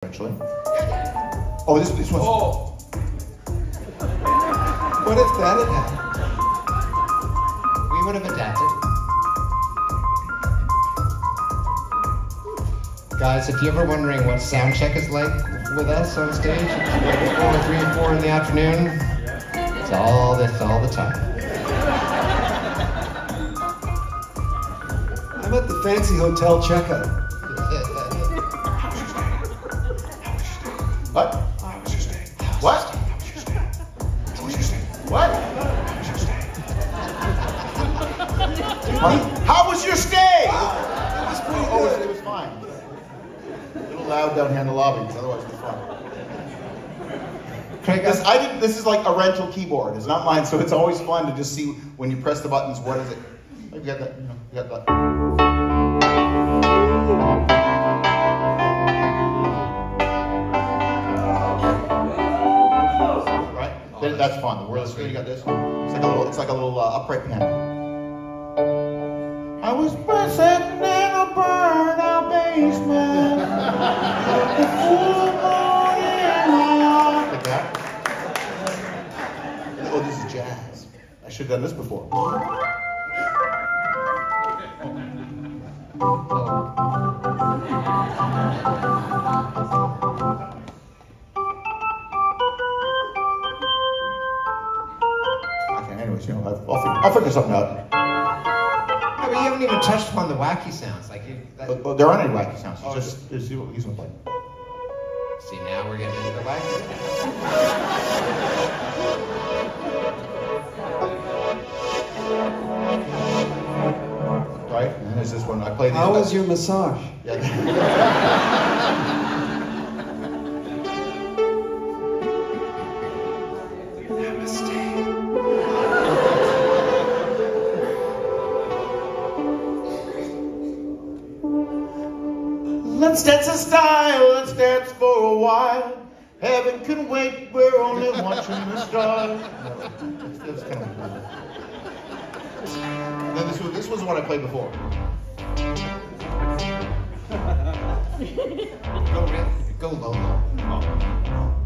Eventually. Oh, this one's... Oh. What if that had happened? We would have adapted. Guys, if you're ever wondering what sound check is like with us on stage, it's 4, 3, 4 in the afternoon. It's all this all the time. I'm at the fancy hotel checkout. What? How was your stay? What? How was your stay? How was your stay? What? How was your stay? How was your stay? It was pretty Oh, good. it was fine. A little loud down here in the lobby, because otherwise it's fun. Craig, This is like a rental keyboard. It's not mine, so it's always fun to just see when you press the buttons, what is it? Oh, you got that? You got that? Right? That's fun. The wordless screen, you got this? It's like a little upright piano. I was sitting in a burnout basement. The full moon in my arms. Like that? Oh, this is jazz. I should have done this before. Okay, anyways, you know, I'll figure something out. No, but you haven't even touched upon the wacky sounds. Like But there aren't any wacky sounds. It's just he's gonna play. see, now we're getting into the wacky sounds. Right? And there's this one. I play these. How was your massage? Yeah. Let's dance in style, let's dance for a while. Heaven can wait, we're only watching the stars. That's kind of cool. Then this was the one I played before. Go low,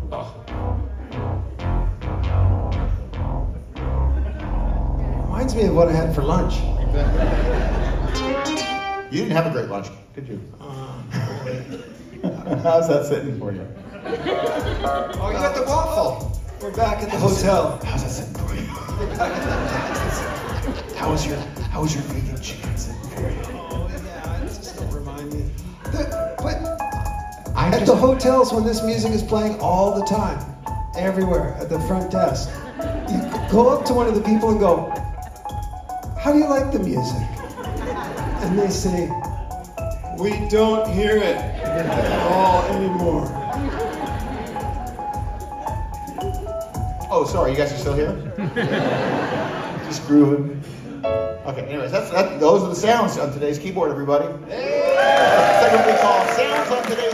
low. Reminds me of what I had for lunch. You didn't have a great lunch, did you? How's that sitting for you? Oh, you got the waffle. We're back at the hotel. How's that sitting for you? How was your vegan chicken sitting for you? Oh, yeah, just don't remind me. But I'm at just, the hotels, when this music is playing all the time, everywhere, at the front desk, you go up to one of the people and go, "How do you like the music?" And they say, "We don't hear it at all anymore." Oh, sorry, you guys are still here? Just grooving. Okay, anyways, those are the sounds on today's keyboard, everybody. That's what we call sounds on today's